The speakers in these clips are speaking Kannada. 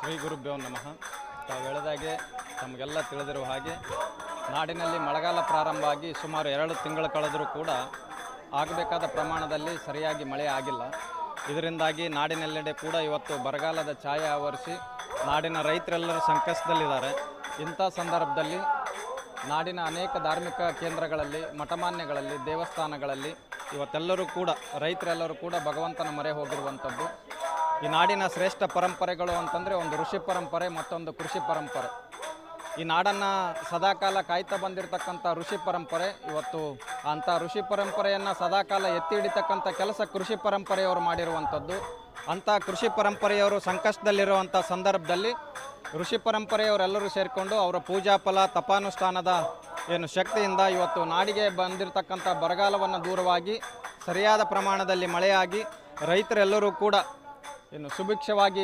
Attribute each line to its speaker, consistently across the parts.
Speaker 1: ಶ್ರೀ ಗುರುಭ್ಯೋ ನಮಃ. ತಾವು ಹೇಳಿದಾಗೆ ತಮಗೆಲ್ಲ ತಿಳಿದಿರುವ ಹಾಗೆ ನಾಡಿನಲ್ಲಿ ಮಳೆಗಾಲ ಪ್ರಾರಂಭ ಆಗಿ ಸುಮಾರು 2 ತಿಂಗಳು ಕಳೆದರೂ ಕೂಡ ಆಗಬೇಕಾದ ಪ್ರಮಾಣದಲ್ಲಿ ಸರಿಯಾಗಿ ಮಳೆ ಆಗಿಲ್ಲ. ಇದರಿಂದಾಗಿ ನಾಡಿನೆಲ್ಲೆಡೆ ಕೂಡ ಇವತ್ತು ಬರಗಾಲದ ಛಾಯೆ ಆವರಿಸಿ ನಾಡಿನ ರೈತರೆಲ್ಲರೂ ಸಂಕಷ್ಟದಲ್ಲಿದ್ದಾರೆ. ಇಂಥ ಸಂದರ್ಭದಲ್ಲಿ ನಾಡಿನ ಅನೇಕ ಧಾರ್ಮಿಕ ಕೇಂದ್ರಗಳಲ್ಲಿ, ಮಠಮಾನ್ಯಗಳಲ್ಲಿ, ದೇವಸ್ಥಾನಗಳಲ್ಲಿ ಇವತ್ತೆಲ್ಲರೂ ಕೂಡ ರೈತರೆಲ್ಲರೂ ಕೂಡ ಭಗವಂತನ ಮೊರೆ ಹೋಗಿರುವಂಥದ್ದು. ಈ ನಾಡಿನ ಶ್ರೇಷ್ಠ ಪರಂಪರೆಗಳು ಅಂತಂದರೆ ಒಂದು ಋಷಿ ಪರಂಪರೆ, ಮತ್ತೊಂದು ಕೃಷಿ ಪರಂಪರೆ. ಈ ನಾಡನ್ನು ಸದಾಕಾಲ ಕಾಯ್ತಾ ಬಂದಿರತಕ್ಕಂಥ ಋಷಿ ಪರಂಪರೆ ಇವತ್ತು ಅಂಥ ಋಷಿ ಪರಂಪರೆಯನ್ನು ಸದಾಕಾಲ ಎತ್ತಿ ಹಿಡಿತಕ್ಕಂಥ ಕೆಲಸ ಕೃಷಿ ಪರಂಪರೆಯವರು ಮಾಡಿರುವಂಥದ್ದು. ಅಂಥ ಕೃಷಿ ಪರಂಪರೆಯವರು ಸಂಕಷ್ಟದಲ್ಲಿರುವಂಥ ಸಂದರ್ಭದಲ್ಲಿ ಋಷಿ ಪರಂಪರೆಯವರೆಲ್ಲರೂ ಸೇರಿಕೊಂಡು ಅವರ ಪೂಜಾ ಫಲ ತಪಾನುಷ್ಠಾನದ ಶಕ್ತಿಯಿಂದ ಇವತ್ತು ನಾಡಿಗೆ ಬಂದಿರತಕ್ಕಂಥ ಬರಗಾಲವನ್ನು ದೂರವಾಗಿ ಸರಿಯಾದ ಪ್ರಮಾಣದಲ್ಲಿ ಮಳೆಯಾಗಿ ರೈತರೆಲ್ಲರೂ ಕೂಡ ಸುಭಿಕ್ಷವಾಗಿ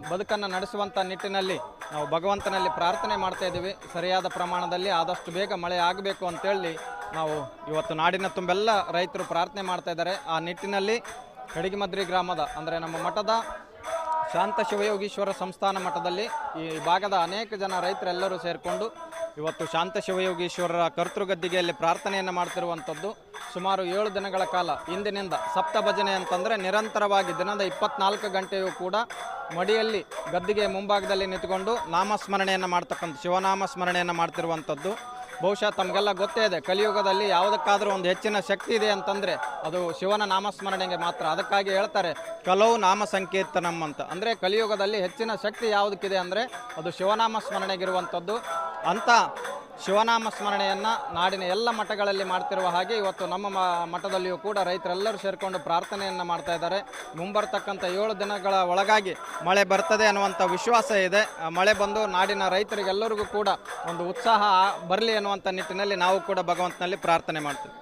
Speaker 1: ಬದುಕನ್ನು ನಡೆಸುವಂಥ ನಿಟ್ಟಿನಲ್ಲಿ ನಾವು ಭಗವಂತನಲ್ಲಿ ಪ್ರಾರ್ಥನೆ ಮಾಡ್ತಾ ಇದ್ದೀವಿ. ಸರಿಯಾದ ಪ್ರಮಾಣದಲ್ಲಿ ಆದಷ್ಟು ಬೇಗ ಮಳೆ ಆಗಬೇಕು ಅಂತೇಳಿ ನಾವು ಇವತ್ತು ನಾಡಿನ ತುಂಬೆಲ್ಲ ರೈತರು ಪ್ರಾರ್ಥನೆ ಮಾಡ್ತಾ ಇದ್ದಾರೆ. ಆ ನಿಟ್ಟಿನಲ್ಲಿ ಕಡಿಗಿಮದ್ರಿ ಗ್ರಾಮದ ಅಂದರೆ ನಮ್ಮ ಮಠದ ಶಾಂತ ಶಿವಯೋಗೀಶ್ವರ ಸಂಸ್ಥಾನ ಮಠದಲ್ಲಿ ಈ ಭಾಗದ ಅನೇಕ ಜನ ರೈತರೆಲ್ಲರೂ ಸೇರಿಕೊಂಡು ಇವತ್ತು ಶಾಂತ ಶಿವಯೋಗೀಶ್ವರರ ಕರ್ತೃಗದ್ದಿಗೆಯಲ್ಲಿ ಪ್ರಾರ್ಥನೆಯನ್ನು ಮಾಡ್ತಿರುವಂಥದ್ದು. ಸುಮಾರು 7 ದಿನಗಳ ಕಾಲ ಇಂದಿನಿಂದ ಸಪ್ತ ಭಜನೆ ಅಂತಂದರೆ ನಿರಂತರವಾಗಿ ದಿನದ 24 ಗಂಟೆಯೂ ಕೂಡ ಮಡಿಯಲ್ಲಿ ಗದ್ದಿಗೆ ಮುಂಭಾಗದಲ್ಲಿ ನಿಂತುಕೊಂಡು ನಾಮಸ್ಮರಣೆಯನ್ನು ಮಾಡ್ತಕ್ಕಂಥ ಶಿವನಾಮ ಸ್ಮರಣೆಯನ್ನು ಮಾಡ್ತಿರುವಂಥದ್ದು. ಬಹುಶಃ ತಮಗೆಲ್ಲ ಗೊತ್ತೇ ಇದೆ, ಕಲಿಯುಗದಲ್ಲಿ ಯಾವುದಕ್ಕಾದರೂ ಒಂದು ಹೆಚ್ಚಿನ ಶಕ್ತಿ ಇದೆ ಅಂತಂದರೆ ಅದು ಶಿವನ ನಾಮಸ್ಮರಣೆಗೆ ಮಾತ್ರ. ಅದಕ್ಕಾಗಿ ಹೇಳ್ತಾರೆ ಕಲೌ ನಾಮ ಸಂಕೀರ್ತನಂ ಅಂತ. ಅಂದರೆ ಕಲಿಯುಗದಲ್ಲಿ ಹೆಚ್ಚಿನ ಶಕ್ತಿ ಯಾವುದಕ್ಕಿದೆ ಅಂದರೆ ಅದು ಶಿವನಾಮ ಸ್ಮರಣೆಗಿರುವಂಥದ್ದು. ಅಂಥ ಶಿವನಾಮ ಸ್ಮರಣೆಯನ್ನು ನಾಡಿನ ಎಲ್ಲ ಮಠಗಳಲ್ಲಿ ಮಾಡ್ತಿರುವ ಹಾಗೆ ಇವತ್ತು ನಮ್ಮ ಮಠದಲ್ಲಿಯೂ ಕೂಡ ರೈತರೆಲ್ಲರೂ ಸೇರಿಕೊಂಡು ಪ್ರಾರ್ಥನೆಯನ್ನು ಮಾಡ್ತಾ ಇದ್ದಾರೆ. ಮುಂಬರ್ತಕ್ಕಂಥ 7 ದಿನಗಳ ಒಳಗಾಗಿ ಮಳೆ ಬರ್ತದೆ ಅನ್ನುವಂಥ ವಿಶ್ವಾಸ ಇದೆ. ಮಳೆ ಬಂದು ನಾಡಿನ ರೈತರಿಗೆಲ್ಲರಿಗೂ ಕೂಡ ಒಂದು ಉತ್ಸಾಹ ಬರಲಿ ಅನ್ನುವಂಥ ನಿಟ್ಟಿನಲ್ಲಿ ನಾವು ಕೂಡ ಭಗವಂತನಲ್ಲಿ ಪ್ರಾರ್ಥನೆ ಮಾಡ್ತೀವಿ.